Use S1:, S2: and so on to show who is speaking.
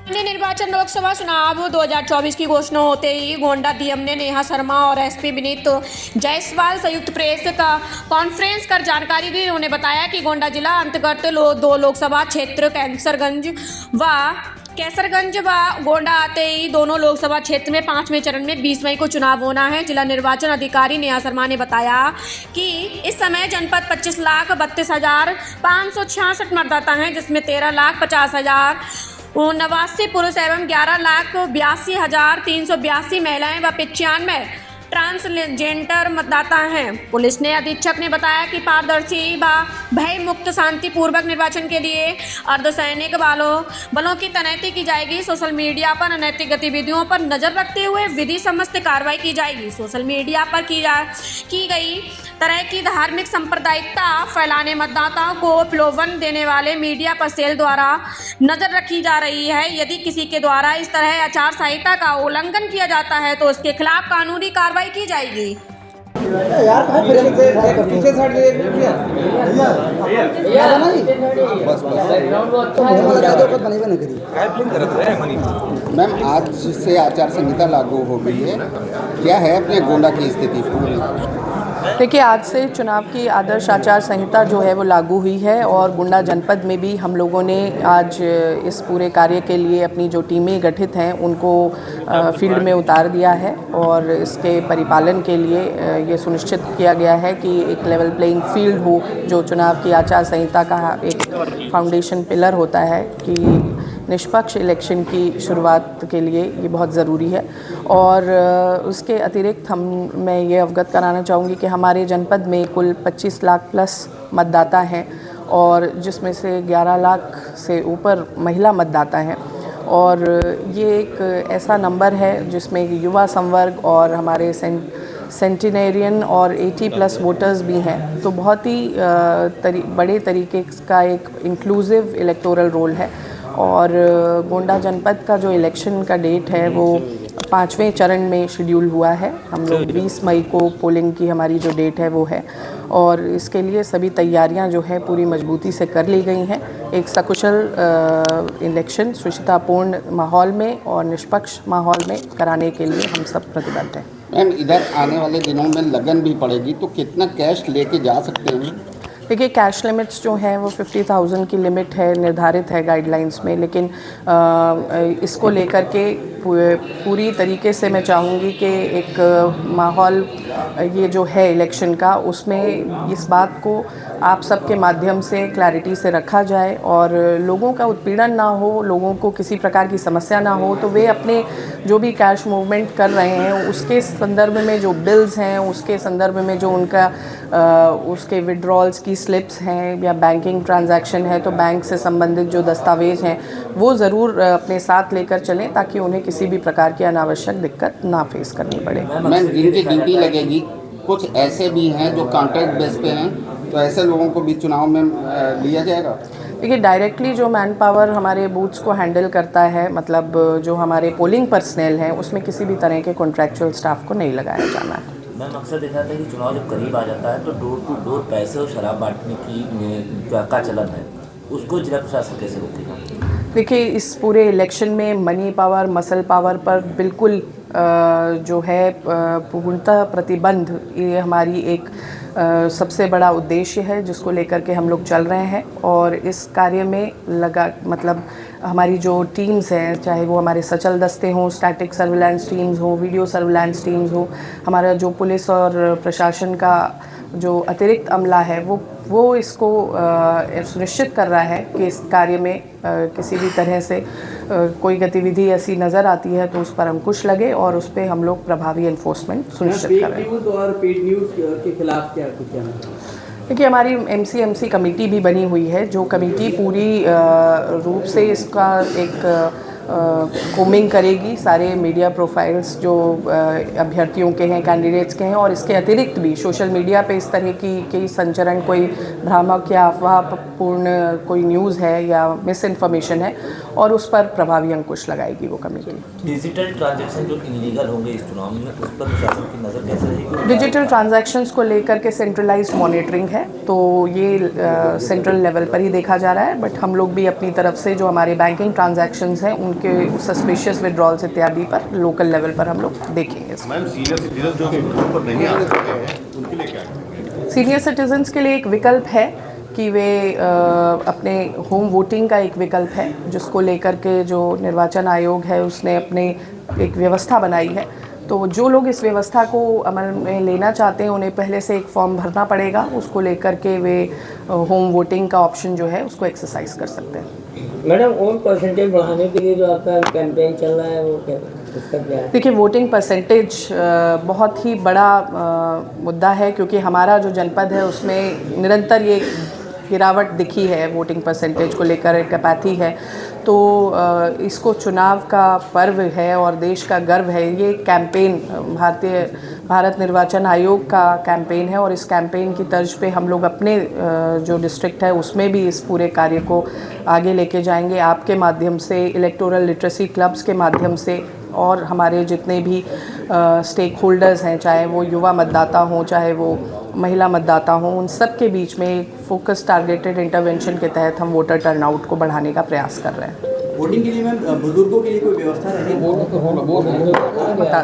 S1: निर्वाचन लोकसभा चुनाव 2024 की घोषणा होते ही गोंडा डीएम ने नेहा शर्मा और एसपी विनीत जायसवाल संयुक्त प्रेस का कॉन्फ्रेंस कर जानकारी दी। उन्होंने बताया कि गोंडा जिला अंतर्गत 2 लोकसभा क्षेत्र कैसरगंज व गोंडा आते ही दोनों लोकसभा क्षेत्र में 5वें चरण में 20 मई को चुनाव होना है। जिला निर्वाचन अधिकारी नेहा शर्मा ने बताया कि इस समय जनपद 25,32,566 मतदाता हैं, जिसमें 13,50,000 89 पुरुष एवं 11,82,382 महिलाएं व 95 ट्रांसजेंडर मतदाता हैं। पुलिस ने अधीक्षक ने बताया कि पारदर्शी व भय मुक्त शांतिपूर्वक निर्वाचन के लिए अर्धसैनिक बलों की तैनाती की जाएगी। सोशल मीडिया पर अनैतिक गतिविधियों पर नजर रखते हुए विधि सम्मत कार्रवाई की जाएगी। सोशल मीडिया पर की गई तरह की धार्मिक सांप्रदायिकता फैलाने, मतदाताओं को प्रलोभन देने वाले मीडिया पर सेल द्वारा नजर रखी जा रही है। यदि किसी के द्वारा इस तरह आचार संहिता का उल्लंघन किया जाता है तो उसके खिलाफ कानूनी कार्रवाई की जाएगी।
S2: यार पीछे साइड मैम, आज से आचार संहिता लागू हो गई है, क्या है अपने गोंडा की स्थिति पूरी?
S3: देखिए, आज से चुनाव की आदर्श आचार संहिता जो है वो लागू हुई है और गोंडा जनपद में भी हम लोगों ने आज इस पूरे कार्य के लिए अपनी जो टीमें गठित हैं उनको फील्ड में उतार दिया है और इसके परिपालन के लिए ये सुनिश्चित किया गया है कि एक लेवल प्लेइंग फील्ड हो, जो चुनाव की आचार संहिता का एक फाउंडेशन पिलर होता है कि निष्पक्ष इलेक्शन की शुरुआत के लिए ये बहुत ज़रूरी है। और उसके अतिरिक्त मैं ये अवगत कराना चाहूँगी कि हमारे जनपद में कुल 25 लाख प्लस मतदाता हैं और जिसमें से 11 लाख से ऊपर महिला मतदाता हैं। और ये एक ऐसा नंबर है जिसमें युवा संवर्ग और हमारे सेंटिनेरियन और 80+ वोटर्स भी हैं, तो बहुत ही बड़े तरीके का एक इंक्लूसिव इलेक्टोरल रोल है। और गोंडा जनपद का जो इलेक्शन का डेट है वो 5वें चरण में शेड्यूल हुआ है। हम लोग 20 मई को पोलिंग की हमारी जो डेट है वो है और इसके लिए सभी तैयारियां जो है पूरी मजबूती से कर ली गई हैं। एक सकुशल इलेक्शन सुचितापूर्ण माहौल में और निष्पक्ष माहौल में कराने के लिए हम सब प्रतिबद्ध हैं।
S2: मैम, इधर आने वाले दिनों में लगन भी पड़ेगी, तो कितना कैश लेके जा सकते हैं?
S3: देखिए, कैश लिमिट्स जो हैं वो 50,000 की लिमिट है, निर्धारित है गाइडलाइंस में, लेकिन इसको लेकर के पूरी तरीके से मैं चाहूँगी कि एक माहौल ये जो है इलेक्शन का, उसमें इस बात को आप सबके माध्यम से क्लैरिटी से रखा जाए और लोगों का उत्पीड़न ना हो, लोगों को किसी प्रकार की समस्या ना हो, तो वे अपने जो भी कैश मूवमेंट कर रहे हैं उसके संदर्भ में जो बिल्स हैं, उसके संदर्भ में जो उनका उसके विड्रॉल्स की स्लिप्स हैं या बैंकिंग ट्रांजैक्शन है, तो बैंक से संबंधित जो दस्तावेज़ हैं वो ज़रूर अपने साथ लेकर चलें ताकि उन्हें किसी भी प्रकार की अनावश्यक दिक्कत ना फेस करनी पड़े।
S2: मैम, जिनकी ड्यूटी लगेगी, कुछ ऐसे भी हैं जो कॉन्ट्रैक्ट बेस पे हैं, तो ऐसे लोगों को भी चुनाव में लिया जाएगा?
S3: देखिए, डायरेक्टली जो मैन पावर हमारे बूथ्स को हैंडल करता है, मतलब जो हमारे पोलिंग पर्सनल हैं, उसमें किसी भी तरह के कॉन्ट्रैक्चुअल स्टाफ को नहीं लगाया जाना है।
S4: मैम, अक्सर देखा जाता है कि चुनाव जब करीब आ जाता है तो डोर टू डोर पैसे और शराब बांटने की का चलन है, उसको जिला प्रशासन कैसे रोकेगा?
S3: देखिए, इस पूरे इलेक्शन में मनी पावर, मसल पावर पर बिल्कुल जो है पूर्णतः प्रतिबंध, ये हमारी एक सबसे बड़ा उद्देश्य है जिसको लेकर के हम लोग चल रहे हैं। और इस कार्य में मतलब हमारी जो टीम्स हैं, चाहे वो हमारे सचल दस्ते हों, स्टैटिक सर्विलांस टीम्स हो, वीडियो सर्विलांस टीम्स हो, हमारा जो पुलिस और प्रशासन का जो अतिरिक्त अमला है वो इसको सुनिश्चित कर रहा है कि इस कार्य में किसी भी तरह से कोई गतिविधि ऐसी नज़र आती है तो उस पर अंकुश लगे और उस पर हम लोग प्रभावी एनफोर्समेंट सुनिश्चित करें।
S5: न्यूज़ और पेड न्यूज़ के खिलाफ क्या कुछ कहना?
S3: देखिए, हमारी MCMC कमेटी भी बनी हुई है, जो कमेटी पूरी रूप से इसका एक कोमिंग करेगी सारे मीडिया प्रोफाइल्स जो अभ्यर्थियों के हैं, कैंडिडेट्स के हैं, और इसके अतिरिक्त भी सोशल मीडिया पे इस तरह की संचरण, कोई भ्रामक या अफवाहपूर्ण कोई न्यूज़ है या मिस इन्फॉर्मेशन है, और उस पर प्रभावी अंकुश लगाएगी वो कमेटी।
S4: डिजिटल ट्रांजैक्शन जो इलीगल होंगे इस चुनाव में, उस पर प्रशासन की नज़र कैसे रहेगी?
S3: डिजिटल ट्रांजैक्शंस को लेकर के सेंट्रलाइज्ड मॉनिटरिंग है, तो ये सेंट्रल लेवल पर ही देखा जा रहा है, बट हम लोग भी अपनी तरफ से जो हमारे बैंकिंग ट्रांजैक्शंस हैं उनके सस्पिशियस विड्रॉल्स इत्यादि पर लोकल लेवल पर हम लोग देखेंगे।
S6: मैम सीनियर सिटीजन जो पर नहीं आ सकते हैं उनके लिए क्या है?
S3: सीनियर सिटीजन्स के लिए एक विकल्प है कि वे अपने होम वोटिंग का एक विकल्प है, जिसको लेकर के जो निर्वाचन आयोग है उसने अपने एक व्यवस्था बनाई है। तो जो लोग इस व्यवस्था को अमल में लेना चाहते हैं उन्हें पहले से एक फॉर्म भरना पड़ेगा, उसको लेकर के वे होम वोटिंग का ऑप्शन जो है उसको एक्सरसाइज कर सकते हैं।
S7: मैडम वोट परसेंटेज बढ़ाने के लिए जो आपका कैंपेन चल रहा है वो क्या उसका क्या है?
S3: देखिए, वोटिंग परसेंटेज बहुत ही बड़ा मुद्दा है, क्योंकि हमारा जो जनपद है उसमें निरंतर ये गिरावट दिखी है वोटिंग परसेंटेज को लेकर, एक अपैथी है। तो इसको चुनाव का पर्व है और देश का गर्व है, ये कैंपेन भारत निर्वाचन आयोग का कैंपेन है, और इस कैंपेन की तर्ज पे हम लोग अपने जो डिस्ट्रिक्ट है उसमें भी इस पूरे कार्य को आगे लेके जाएंगे, आपके माध्यम से, इलेक्टोरल लिटरेसी क्लब्स के माध्यम से, और हमारे जितने भी स्टेक होल्डर्स हैं, चाहे वो युवा मतदाता हों, चाहे वो महिला मतदाता हों, उन सब के बीच में एक फोकस टारगेटेड इंटरवेंशन के तहत हम वोटर टर्नआउट को बढ़ाने का प्रयास कर रहे हैं।
S5: वोटिंग के लिए मैम बुजुर्गों के लिए कोई व्यवस्था रहेगी?
S3: बता